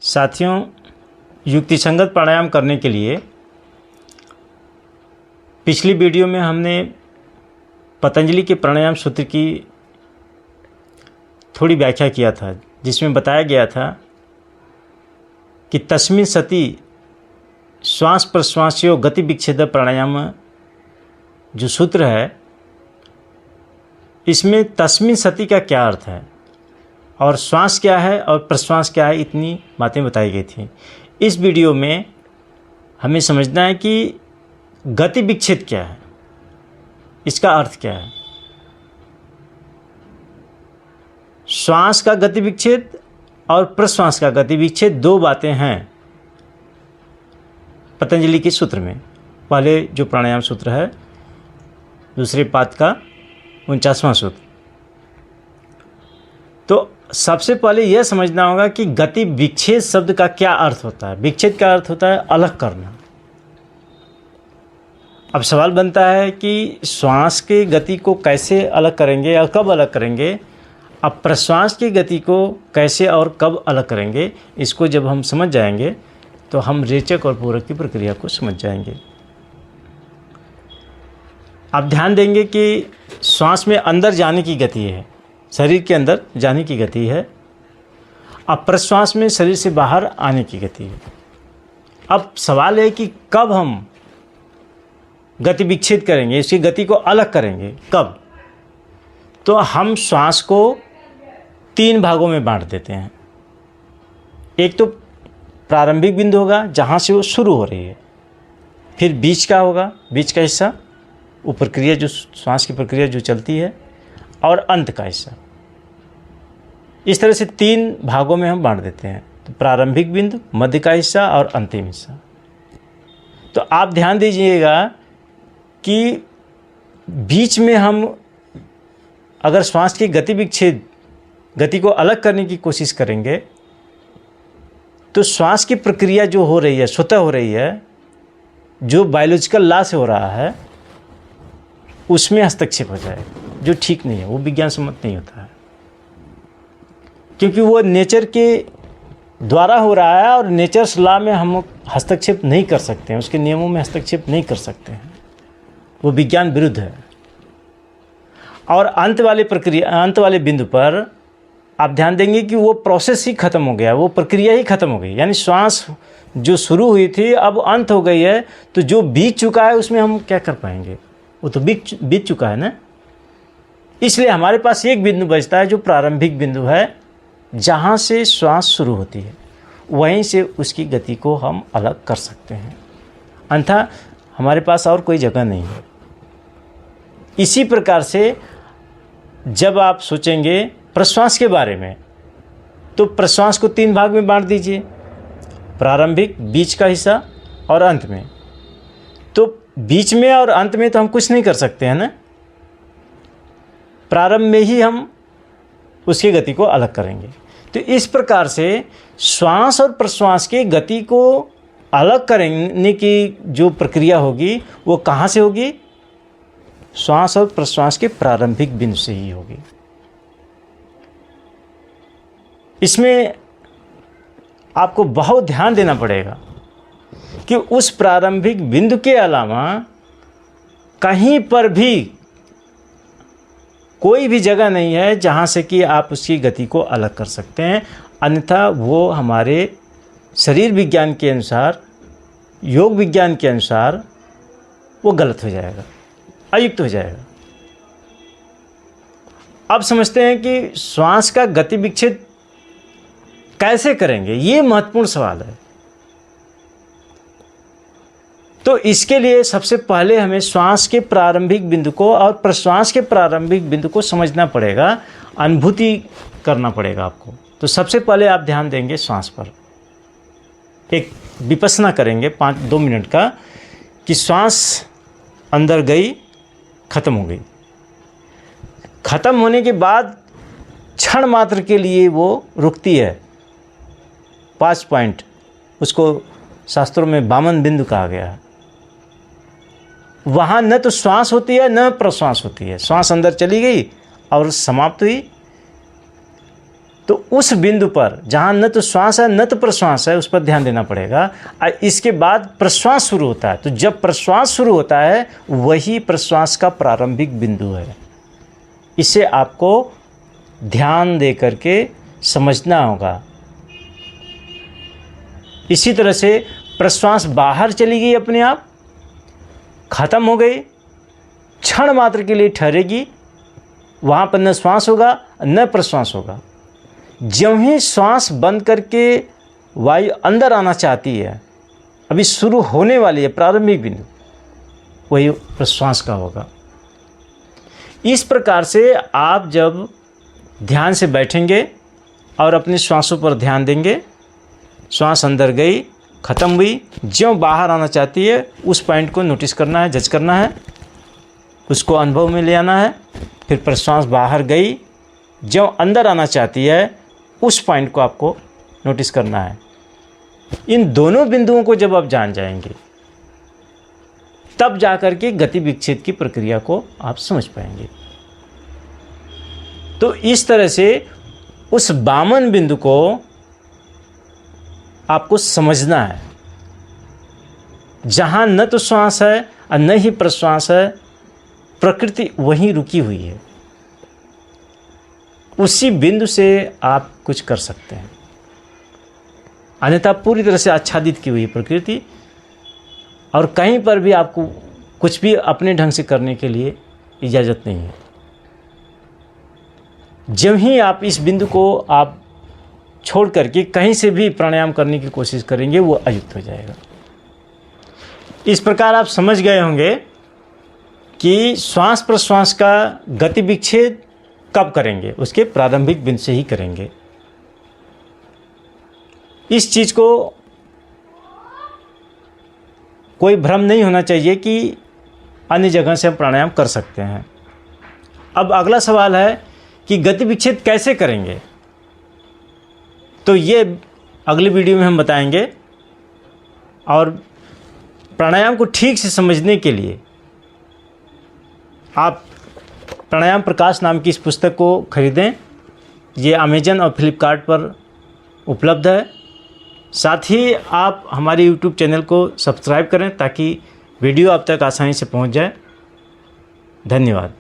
साथियों, युक्तिसंगत प्राणायाम करने के लिए पिछली वीडियो में हमने पतंजलि के प्राणायाम सूत्र की थोड़ी व्याख्या किया था, जिसमें बताया गया था कि तस्मिन् सति श्वास प्रश्वासयोः गति विच्छेद प्राणायाम जो सूत्र है, इसमें तस्मिन् सति का क्या अर्थ है और श्वास क्या है और प्रश्वास क्या है, इतनी बातें बताई गई थी। इस वीडियो में हमें समझना है कि गति विच्छेद क्या है, इसका अर्थ क्या है। श्वास का गति विच्छेद और प्रश्वास का गति विच्छेद दो बातें हैं पतंजलि के सूत्र में। पहले जो प्राणायाम सूत्र है, दूसरे पाद का 49वां सूत्र। तो सबसे पहले यह समझना होगा कि गति विच्छेद शब्द का क्या अर्थ होता है। विच्छेद का अर्थ होता है अलग करना। अब सवाल बनता है कि श्वास की गति को कैसे अलग करेंगे और कब अलग करेंगे। अब प्रश्वास की गति को कैसे और कब अलग करेंगे, इसको जब हम समझ जाएंगे तो हम रेचक और पूरक की प्रक्रिया को समझ जाएंगे। आप ध्यान देंगे कि श्वास में अंदर जाने की गति है, शरीर के अंदर जाने की गति है। अब प्रश्वास में शरीर से बाहर आने की गति है। अब सवाल है कि कब हम गति विच्छेद करेंगे, इसकी गति को अलग करेंगे, कब। तो हम श्वास को 3 भागों में बांट देते हैं। एक तो प्रारंभिक बिंदु होगा जहाँ से वो शुरू हो रही है, फिर बीच का होगा, बीच का हिस्सा, वो प्रक्रिया जो श्वास की प्रक्रिया जो चलती है, और अंत का हिस्सा। इस तरह से 3 भागों में हम बांट देते हैं। तो प्रारंभिक बिंदु, मध्य का हिस्सा और अंतिम हिस्सा। तो आप ध्यान दीजिएगा कि बीच में हम अगर श्वास की गति विच्छेद, गति को अलग करने की कोशिश करेंगे तो श्वास की प्रक्रिया जो हो रही है, स्वतः हो रही है, जो बायोलॉजिकल लॉ से हो रहा है, उसमें हस्तक्षेप हो जाएगा, जो ठीक नहीं है, वो विज्ञान सम्मत नहीं होता है। क्योंकि वो नेचर के द्वारा हो रहा है और नेचर्स लॉ में हम हस्तक्षेप नहीं कर सकते हैं, उसके नियमों में हस्तक्षेप नहीं कर सकते हैं, वो विज्ञान विरुद्ध है। और अंत वाले बिंदु पर आप ध्यान देंगे कि वो प्रोसेस ही खत्म हो गया, वो प्रक्रिया ही खत्म हो गई। यानी श्वास जो शुरू हुई थी अब अंत हो गई है, तो जो बीत चुका है उसमें हम क्या कर पाएंगे, वो तो बीत चुका है ना। इसलिए हमारे पास एक बिंदु बचता है जो प्रारंभिक बिंदु है, जहाँ से श्वास शुरू होती है, वहीं से उसकी गति को हम अलग कर सकते हैं, अन्यथा हमारे पास और कोई जगह नहीं है। इसी प्रकार से जब आप सोचेंगे प्रश्वास के बारे में, तो प्रश्वास को 3 भाग में बांट दीजिए, प्रारंभिक, बीच का हिस्सा और अंत में। तो बीच में और अंत में तो हम कुछ नहीं कर सकते हैं ना, प्रारंभ में ही हम उसकी गति को अलग करेंगे। तो इस प्रकार से श्वास और प्रश्वास की गति को अलग करने की जो प्रक्रिया होगी वो कहाँ से होगी, श्वास और प्रश्वास के प्रारंभिक बिंदु से ही होगी। इसमें आपको बहुत ध्यान देना पड़ेगा कि उस प्रारंभिक बिंदु के अलावा कहीं पर भी कोई भी जगह नहीं है जहाँ से कि आप उसकी गति को अलग कर सकते हैं, अन्यथा वो हमारे शरीर विज्ञान के अनुसार, योग विज्ञान के अनुसार वो गलत हो जाएगा, अयुक्त हो जाएगा। अब समझते हैं कि श्वास का गति विच्छेद कैसे करेंगे, ये महत्वपूर्ण सवाल है। तो इसके लिए सबसे पहले हमें श्वास के प्रारंभिक बिंदु को और प्रश्वास के प्रारंभिक बिंदु को समझना पड़ेगा, अनुभूति करना पड़ेगा आपको। तो सबसे पहले आप ध्यान देंगे श्वास पर, एक विपස්සना करेंगे 2 मिनट का, कि श्वास अंदर गई, खत्म हो गई। खत्म होने के बाद क्षण मात्र के लिए वो रुकती है, 5 पॉइंट, उसको शास्त्रों में वामन बिंदु कहा गया है। वहाँ न तो श्वास होती है न प्रश्वास होती है, श्वास अंदर चली गई और समाप्त हुई, तो उस बिंदु पर जहाँ न तो श्वास है न तो प्रश्वास है, उस पर ध्यान देना पड़ेगा। और इसके बाद प्रश्वास शुरू होता है, तो जब प्रश्वास शुरू होता है वही प्रश्वास का प्रारंभिक बिंदु है। इसे आपको ध्यान दे करके समझना होगा। इसी तरह से प्रश्वास बाहर चली गई, अपने आप खत्म हो गई, क्षण मात्र के लिए ठहरेगी, वहाँ पर न श्वास होगा न प्रश्वास होगा। ज्यों ही श्वास बंद करके वायु अंदर आना चाहती है, अभी शुरू होने वाली है प्रारंभिक बिंदु, वही प्रश्वास का होगा। इस प्रकार से आप जब ध्यान से बैठेंगे और अपने श्वासों पर ध्यान देंगे, श्वास अंदर गई, ख़त्म हुई, ज्यों बाहर आना चाहती है उस पॉइंट को नोटिस करना है, जज करना है, उसको अनुभव में ले आना है। फिर प्रश्वास बाहर गई, ज्यों अंदर आना चाहती है उस पॉइंट को आपको नोटिस करना है। इन दोनों बिंदुओं को जब आप जान जाएंगे तब जाकर के गति विक्षेप की प्रक्रिया को आप समझ पाएंगे। तो इस तरह से उस वामन बिंदु को आपको समझना है, जहां न तो श्वास है और न ही प्रश्वास है, प्रकृति वहीं रुकी हुई है। उसी बिंदु से आप कुछ कर सकते हैं, अन्यथा पूरी तरह से आच्छादित की हुई प्रकृति, और कहीं पर भी आपको कुछ भी अपने ढंग से करने के लिए इजाज़त नहीं है। जब ही आप इस बिंदु को आप छोड़ करके कहीं से भी प्राणायाम करने की कोशिश करेंगे, वो अयुक्त हो जाएगा। इस प्रकार आप समझ गए होंगे कि श्वास प्रश्वास का गति विच्छेद कब करेंगे, उसके प्रारंभिक बिंदु से ही करेंगे। इस चीज़ को कोई भ्रम नहीं होना चाहिए कि अन्य जगह से हम प्राणायाम कर सकते हैं। अब अगला सवाल है कि गति विच्छेद कैसे करेंगे, तो ये अगली वीडियो में हम बताएंगे। और प्राणायाम को ठीक से समझने के लिए आप प्राणायाम प्रकाश नाम की इस पुस्तक को खरीदें। ये अमेजन और फ्लिपकार्ट पर उपलब्ध है। साथ ही आप हमारे यूट्यूब चैनल को सब्सक्राइब करें ताकि वीडियो आप तक आसानी से पहुंच जाए। धन्यवाद।